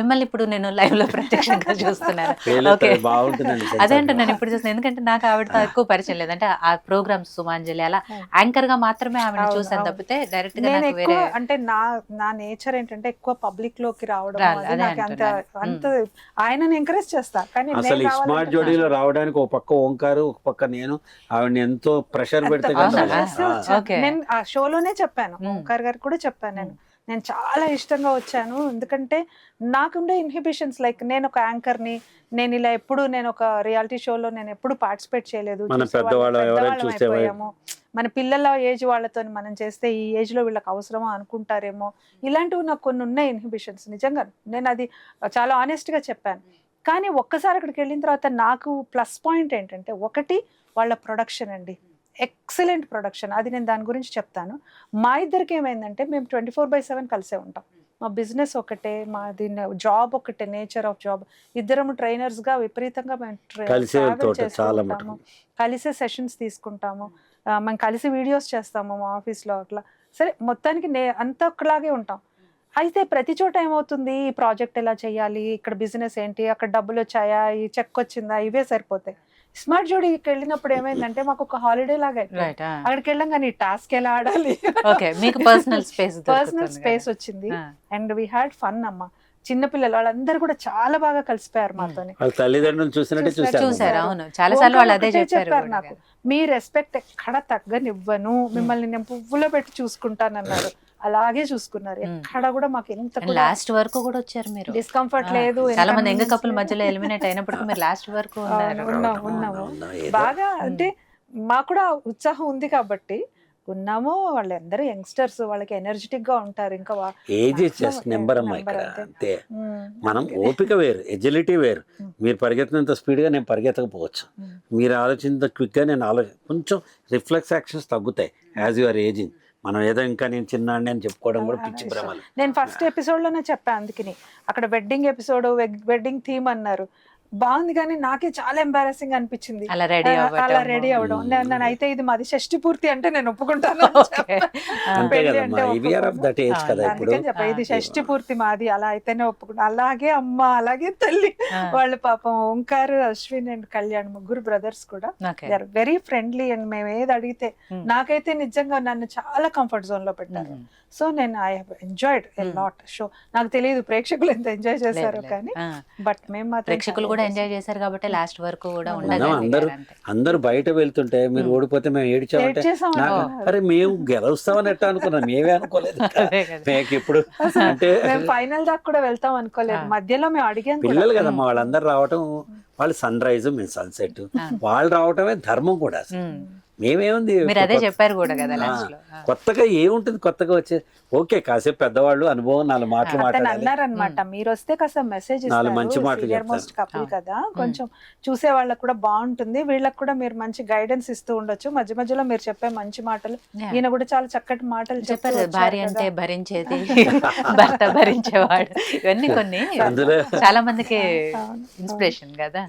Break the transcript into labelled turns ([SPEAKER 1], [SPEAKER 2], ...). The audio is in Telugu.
[SPEAKER 1] మిమ్మల్ని ఇప్పుడు నేను లైవ్ లో ప్రత్యక్షంగా చూస్తున్నాను. ఓకే, అదే అంటే నేను ఇప్పుడు చూస్తున్నాను, ఎందుకంటే నాకు ఆవిడతో ఎక్కువ పరిచయం లేదంటే ఆ ప్రోగ్రామ్స్ సుమాంజలి అలా యాంకర్ గా మాత్రమే ఆవిడని చూసాను తప్పితే డైరెక్ట్ గా నాకు వేరే
[SPEAKER 2] అంటే నా నేచర్ ఏంటంటే ఎక్కువ పబ్లిక్ లోకి రావడం నాకు అంత ఆయనని ఎంకరేజ్ చేస్తా. కానీ
[SPEAKER 3] అసలు ఈ స్మార్ట్ జోడీలో రావడానికి ఒక పక్క ఓంకారు, ఒక పక్క నేను ఆవిడని ఎంతో ప్రెషర్ పెడితే
[SPEAKER 2] నేను ఆ షోలోనే చెప్పాను, ఓంకార్ గారు కూడా చెప్పాను, నేను చాలా ఇష్టంగా వచ్చాను. ఎందుకంటే నాకుండే ఇన్హిబిషన్స్, లైక్ నేను ఒక యాంకర్ని, నేను ఇలా ఎప్పుడు నేను ఒక రియాలిటీ షోలో నేను ఎప్పుడు పార్టిసిపేట్ చేయలేదు, అయిపోయాము, మన పిల్లల ఏజ్ వాళ్ళతో మనం చేస్తే ఈ ఏజ్ లో వీళ్ళకి అవసరమా అనుకుంటారేమో, ఇలాంటివి నాకు కొన్ని ఉన్నాయి ఇన్హిబిషన్స్. నిజంగా నేను అది చాలా ఆనెస్ట్ గా చెప్పాను. కానీ ఒక్కసారి అక్కడికి వెళ్ళిన తర్వాత నాకు ప్లస్ పాయింట్ ఏంటంటే, ఒకటి వాళ్ళ ప్రొడక్షన్ అండి, ఎక్సలెంట్ ప్రొడక్షన్. అది నేను దాని గురించి చెప్తాను. మా ఇద్దరికి ఏమైందంటే మేము 24/7 కలిసే ఉంటాం. మా బిజినెస్ ఒకటే, మా దీన్ని జాబ్ ఒకటే, నేచర్ ఆఫ్ జాబ్. ఇద్దరము ట్రైనర్స్ గా విపరీతంగా మేము కలిసే సెషన్స్ తీసుకుంటాము, మేము కలిసి వీడియోస్ చేస్తాము మా ఆఫీస్లో. అట్లా సరే మొత్తానికి అంతా ఒకలాగే ఉంటాం. అయితే ప్రతి చోట ఏమవుతుంది, ఈ ప్రాజెక్ట్ ఎలా చేయాలి, ఇక్కడ బిజినెస్ ఏంటి, అక్కడ డబ్బులు వచ్చాయా, ఈ చెక్ వచ్చిందా, ఇవే సరిపోతాయి. స్మార్ట్ జోడీకి వెళ్ళినప్పుడు ఏమైందంటే మాకు ఒక హాలిడే లాగా అక్కడికి వెళ్ళాం, కానీ టాస్క్ ఎలా ఆడాలి, పర్సనల్ స్పేస్ వచ్చింది. అండ్ వీ హ్యాడ్ ఫన్ అమ్మ. చిన్నపిల్లలు వాళ్ళందరూ కూడా చాలా బాగా కలిసిపోయారు మాతో.
[SPEAKER 3] తల్లిదండ్రులు
[SPEAKER 2] చెప్పారు నాకు, మీ రెస్పెక్ట్ ఎక్కడ తగ్గనివ్వను, మిమ్మల్ని నేను పువ్వులో పెట్టి చూసుకుంటానన్నారు. అలాగే చూసుకున్నారు, ఎక్కడ కూడా మాకు ఎంత
[SPEAKER 1] లాస్ట్ వరకు కూడా వచ్చారు. మీరు
[SPEAKER 2] డిస్కంఫర్ట్ లేదు.
[SPEAKER 1] చాలా మంది యంగ్ కపుల్ మధ్యలో ఎలిమినేట్ అయినప్పటికీ మీరు లాస్ట్ వరకు
[SPEAKER 2] ఉన్నాము బాగా. అంటే మాకు కూడా ఉత్సాహం ఉంది కాబట్టి ఉన్నాము. వాళ్ళందరూ యంగ్స్టర్స్, వాళ్ళకి ఎనర్జెటిక్ గా ఉంటారు. ఇంకా
[SPEAKER 3] ఏజ్ జస్ట్ నెంబర్ అమ్మా ఇక్కడ, అంతే. మనం ఓపిక వేరు, ఎజిలిటీ వేరు. మీరు పరిగెత్తినంత స్పీడ్ గా నేను పరిగెత్తకపోవచ్చు, మీరు ఆలోచించేంత క్విక్ గా నేను కొంచెం రిఫ్లెక్స్ యాక్షన్స్ తగ్గుతాయి యాజ్ యు ఆర్ ఏజింగ్. మనం ఏదో ఇంకా నేను చిన్నాండి అని చెప్పుకోవడం కూడా పిచ్చి భ్రమలు.
[SPEAKER 2] నేను ఫస్ట్ ఎపిసోడ్ లోనే చెప్పాను, అందుకని అక్కడ వెడ్డింగ్ ఎపిసోడ్, వెడ్డింగ్ థీమ్ అన్నారు, బాగుంది. కానీ నాకే చాలా ఎంబారసింగ్ అనిపించింది అలా రెడీ అవ్వడం. నేను అయితే ఇది మాది షష్టి పూర్తి అంటే నేను ఒప్పుకుంటాను, ఇది షష్టి పూర్తి మాది, అలా అయితేనే ఒప్పుకుంటా. అలాగే అమ్మ, అలాగే తల్లి, వాళ్ళు పాపం ఓంకార్, అశ్విన్ అండ్ కళ్యాణ్ ముగ్గురు బ్రదర్స్ కూడా వెరీ ఫ్రెండ్లీ. అండ్ మేము ఏది అడిగితే నాకైతే నిజంగా నన్ను చాలా కంఫర్ట్ జోన్ లో పెట్టారు. సో నేను I have enjoyed a lot show. నాకు తెలియదు ప్రేక్షకులు ఎంత ఎంజాయ్ చేశారు, కానీ బట్ మేము మాత్రం
[SPEAKER 1] ప్రేక్షకులు కూడా ఎంజాయ్ చేశారు కాబట్టి లాస్ట్ వరకు కూడా
[SPEAKER 3] అందరూ బయట వెళ్తుంటే మీరు ఓడిపోతే మేము ఏడ్చామంటే, అరే మేము గెలుస్తామని ఎట్టా అనుకున్నాం, మేమే అనుకోలేదు. ఇప్పుడు అంటే
[SPEAKER 2] ఫైనల్ దాకా కూడా వెళ్తాం అనుకోలేదు. మధ్యలో మేము అడిగాం,
[SPEAKER 3] పిల్లలు కదమ్మా వాళ్ళందరూ రావటం, వాళ్ళు సన్ రైజ్ మేము సన్సెట్, వాళ్ళు రావటమే ధర్మం కూడా. మేమేముంది,
[SPEAKER 1] అదే చెప్పారు కూడా కదా,
[SPEAKER 3] కొత్తగా ఏముంటుంది, కొత్తగా వచ్చే ఓకే కాసేపు పెద్దవాళ్ళు అనుభవం 4 మాటలు
[SPEAKER 2] అన్నారనమాట. మీరు వస్తే కాస్త మెసేజ్
[SPEAKER 3] 4 మంచి మాటలు
[SPEAKER 2] మోస్ట్ కపుల్ కదా, కొంచెం చూసే వాళ్ళకి కూడా బాగుంటుంది, వీళ్ళకి కూడా మీరు మంచి గైడెన్స్ ఇస్తూ ఉండొచ్చు, మధ్య మధ్యలో మీరు చెప్పే మంచి మాటలు. ఈయన కూడా చాలా చక్కటి మాటలు చెప్పారు.
[SPEAKER 1] భార్య అంటే భరించేది, భర్త భరించేవాడు, ఇవన్నీ కొన్ని చాలా మందికి ఇన్స్పిరేషన్ కదా.